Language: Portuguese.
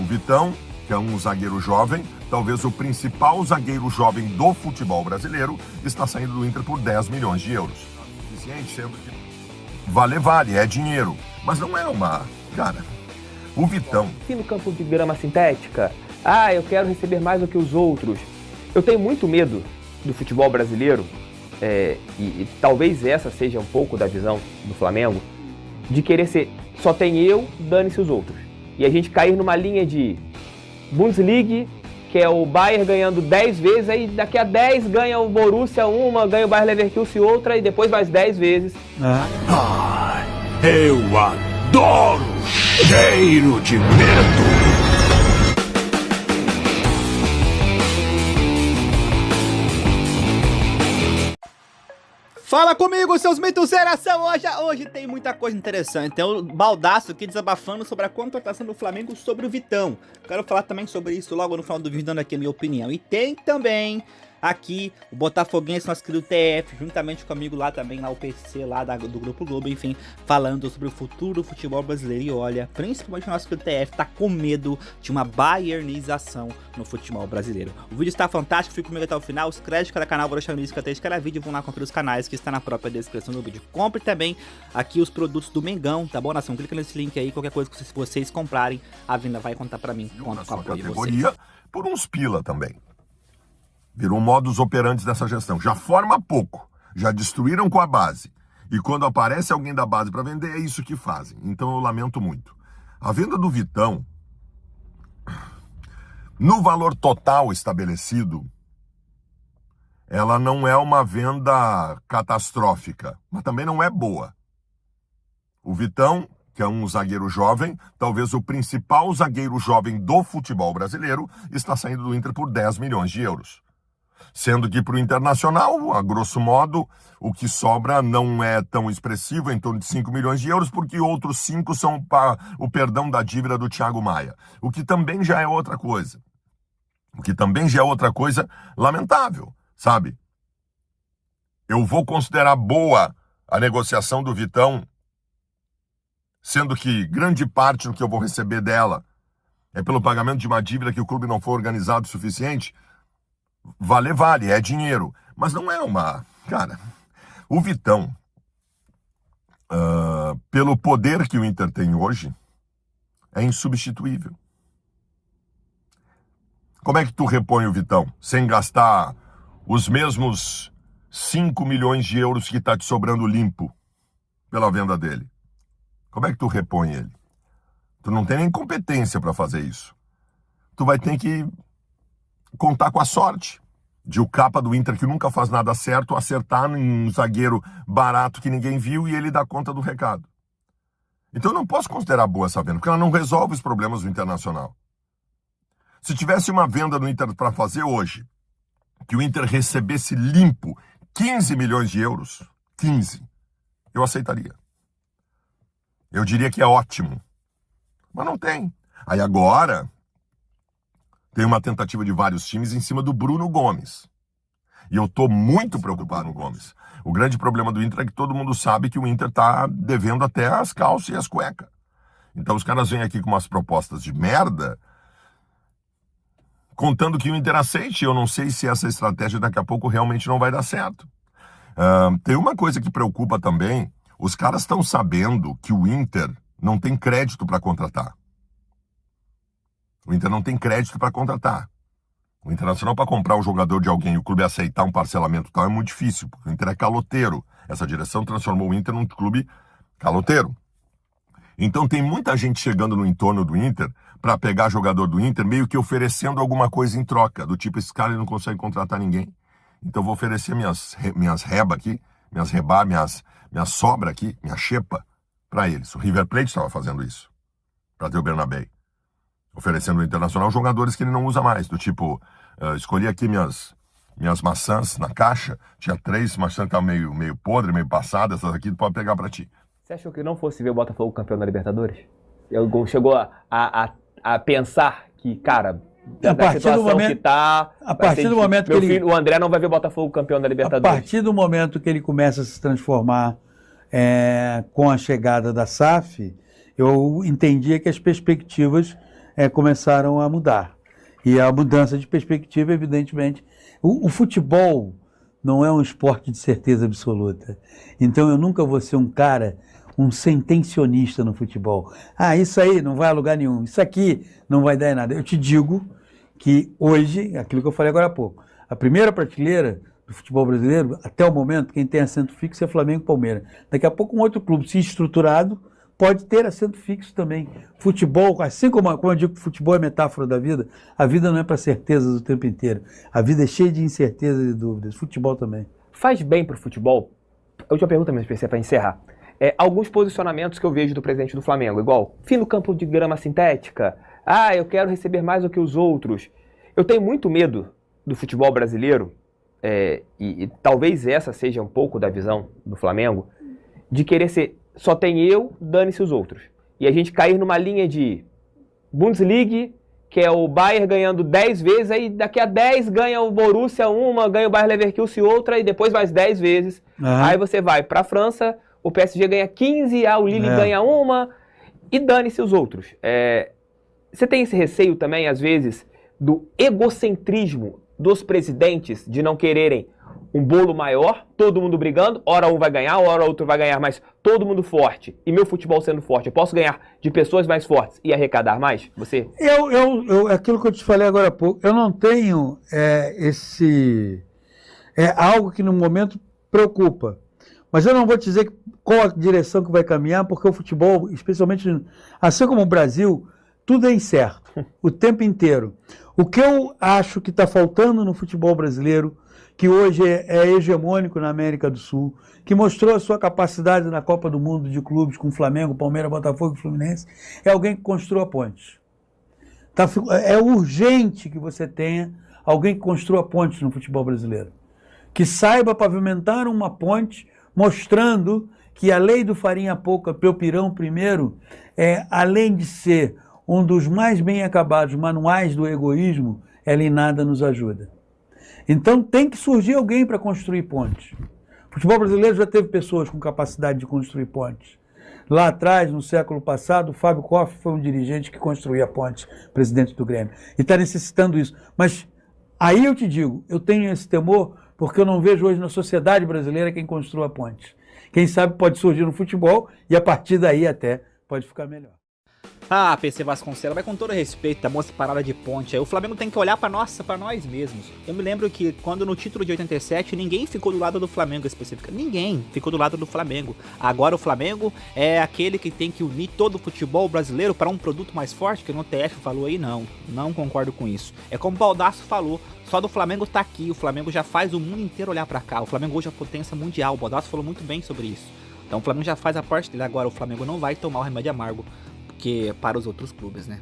Vitão, que é um zagueiro jovem, talvez o principal zagueiro jovem do futebol brasileiro, está saindo do Inter por 10 milhões de euros. Suficiente, sendo que vale, é dinheiro, mas não é uma... Cara, o Vitão... Se no campo de grama sintética, eu quero receber mais do que os outros. Eu tenho muito medo do futebol brasileiro, e talvez essa seja um pouco da visão do Flamengo, de querer ser só tem eu, dane-se os outros. E a gente cair numa linha de Bundesliga, que é o Bayern ganhando 10 vezes, aí daqui a 10 ganha o Borussia uma, ganha o Bayer Leverkusen outra, e depois mais 10 vezes. Eu adoro cheiro de medo. Fala comigo, seus mitos geração! Hoje tem muita coisa interessante. Tem o Baldasso aqui desabafando sobre a contratação do Flamengo sobre o Vitão. Quero falar também sobre isso logo no final do vídeo, dando aqui a minha opinião. E tem também aqui o Botafoguense, nosso querido TF, juntamente comigo lá também, lá o PC lá do Grupo Globo, enfim, falando sobre o futuro do futebol brasileiro. E olha, principalmente o nosso querido TF tá com medo de uma bayernização no futebol brasileiro. O vídeo está fantástico, fica comigo até o final. Os créditos de cada canal, vou deixar no início de cada vídeo, vão lá conferir os canais que está na própria descrição do vídeo. Compre também aqui os produtos do Mengão, tá bom, nação? Clica nesse link aí, qualquer coisa que vocês comprarem, a venda vai contar pra mim. Conta com a apoio de vocês. Por uns pila também. Virou um modus operandi dessa gestão. Já forma pouco, já destruíram com a base. E quando aparece alguém da base para vender, é isso que fazem. Então eu lamento muito. A venda do Vitão, no valor total estabelecido, ela não é uma venda catastrófica, mas também não é boa. O Vitão, que é um zagueiro jovem, talvez o principal zagueiro jovem do futebol brasileiro, está saindo do Inter por 10 milhões de euros. Sendo que para o Internacional, a grosso modo, o que sobra não é tão expressivo, em torno de 5 milhões de euros, porque outros 5 são para o perdão da dívida do Thiago Maia. O que também já é outra coisa. Lamentável, sabe? Eu vou considerar boa a negociação do Vitão, sendo que grande parte do que eu vou receber dela é pelo pagamento de uma dívida que o clube não foi organizado o suficiente. Vale, é dinheiro, mas não é uma... Cara, o Vitão, pelo poder que o Inter tem hoje, é insubstituível. Como é que tu repõe o Vitão sem gastar os mesmos 5 milhões de euros que está te sobrando limpo pela venda dele? Como é que tu repõe ele? Tu não tem nem competência para fazer isso. Tu vai ter que contar com a sorte de o capa do Inter, que nunca faz nada certo, acertar em um zagueiro barato que ninguém viu e ele dá conta do recado. Então eu não posso considerar boa essa venda, porque ela não resolve os problemas do Internacional. Se tivesse uma venda do Inter para fazer hoje, que o Inter recebesse limpo 15 milhões de euros, 15, eu aceitaria. Eu diria que é ótimo. Mas não tem. Aí agora tem uma tentativa de vários times em cima do Bruno Gomes. E eu tô muito preocupado com o Gomes. O grande problema do Inter é que todo mundo sabe que o Inter tá devendo até as calças e as cuecas. Então os caras vêm aqui com umas propostas de merda, contando que o Inter aceite. Eu não sei se essa estratégia daqui a pouco realmente não vai dar certo. Tem uma coisa que preocupa também. Os caras estão sabendo que o Inter não tem crédito para contratar. O Inter não tem crédito para contratar. O Internacional, para comprar um jogador de alguém e o clube aceitar um parcelamento tal, é muito difícil, porque o Inter é caloteiro. Essa direção transformou o Inter num clube caloteiro. Então tem muita gente chegando no entorno do Inter para pegar jogador do Inter, meio que oferecendo alguma coisa em troca, do tipo, esse cara ele não consegue contratar ninguém, então vou oferecer minhas reba aqui, minha sobra aqui, minha xepa, para eles. O River Plate estava fazendo isso, para ter o Bernabéu. Oferecendo ao Internacional jogadores que ele não usa mais, do tipo, escolhi aqui minhas maçãs na caixa, tinha 3 maçãs que estavam meio podre, meio passadas, essas aqui tu pode pegar pra ti. Você achou que não fosse ver o Botafogo campeão da Libertadores? Chegou a pensar que, cara, a partir do momento, o André não vai ver o Botafogo campeão da Libertadores. A partir do momento que ele começa a se transformar com a chegada da SAF, eu entendia que as perspectivas começaram a mudar. E a mudança de perspectiva, evidentemente. O futebol não é um esporte de certeza absoluta. Então eu nunca vou ser um sentencionista no futebol. Ah, isso aí não vai a lugar nenhum, isso aqui não vai dar em nada. Eu te digo que hoje, aquilo que eu falei agora há pouco, a primeira prateleira do futebol brasileiro, até o momento, quem tem assento fixo é Flamengo e Palmeiras. Daqui a pouco um outro clube, se estruturado, pode ter assento fixo também. Futebol, assim como eu digo que futebol é metáfora da vida, a vida não é para certezas o tempo inteiro. A vida é cheia de incertezas e dúvidas. Futebol também. Faz bem para o futebol? A última pergunta mesmo, para encerrar. Alguns posicionamentos que eu vejo do presidente do Flamengo, igual fim do campo de grama sintética, eu quero receber mais do que os outros. Eu tenho muito medo do futebol brasileiro, e talvez essa seja um pouco da visão do Flamengo, de querer ser só tem eu, dane-se os outros. E a gente cair numa linha de Bundesliga, que é o Bayern ganhando 10 vezes, aí daqui a 10 ganha o Borussia uma, ganha o Bayer Leverkusen outra, e depois mais 10 vezes. Aí você vai para a França, o PSG ganha 15, o Lille ganha uma, e dane-se os outros. Você tem esse receio também, às vezes, do egocentrismo dos presidentes de não quererem um bolo maior, todo mundo brigando, ora um vai ganhar, ora outro vai ganhar, mas todo mundo forte, e meu futebol sendo forte, eu posso ganhar de pessoas mais fortes e arrecadar mais? Você? Aquilo que eu te falei agora há pouco, eu não tenho algo que no momento preocupa, mas eu não vou te dizer qual a direção que vai caminhar, porque o futebol, especialmente, assim como o Brasil, tudo é incerto, o tempo inteiro. O que eu acho que está faltando no futebol brasileiro, que hoje é hegemônico na América do Sul, que mostrou a sua capacidade na Copa do Mundo de clubes com Flamengo, Palmeiras, Botafogo e Fluminense, é alguém que construa pontes. É urgente que você tenha alguém que construa pontes no futebol brasileiro, que saiba pavimentar uma ponte, mostrando que a lei do farinha pouca, Pelpirão primeiro, além de ser um dos mais bem acabados manuais do egoísmo, ela em nada nos ajuda. Então tem que surgir alguém para construir pontes. O futebol brasileiro já teve pessoas com capacidade de construir pontes. Lá atrás, no século passado, o Fábio Koff foi um dirigente que construía pontes, presidente do Grêmio. E está necessitando isso. Mas aí eu te digo, eu tenho esse temor porque eu não vejo hoje na sociedade brasileira quem construa pontes. Quem sabe pode surgir no futebol e a partir daí até pode ficar melhor. PC Vasconcelos, vai com todo respeito da moça parada de ponte aí. O Flamengo tem que olhar pra nós mesmos. Eu me lembro que quando no título de 87, ninguém ficou do lado do Flamengo especificamente. Ninguém ficou do lado do Flamengo. Agora o Flamengo é aquele que tem que unir todo o futebol brasileiro para um produto mais forte, que o TF falou aí, não concordo com isso. É como o Baldasso falou, só do Flamengo tá aqui, o Flamengo já faz o mundo inteiro olhar pra cá. O Flamengo hoje é a potência mundial, o Baldasso falou muito bem sobre isso. Então o Flamengo já faz a parte dele, agora o Flamengo não vai tomar o remédio amargo, porque para os outros clubes, né?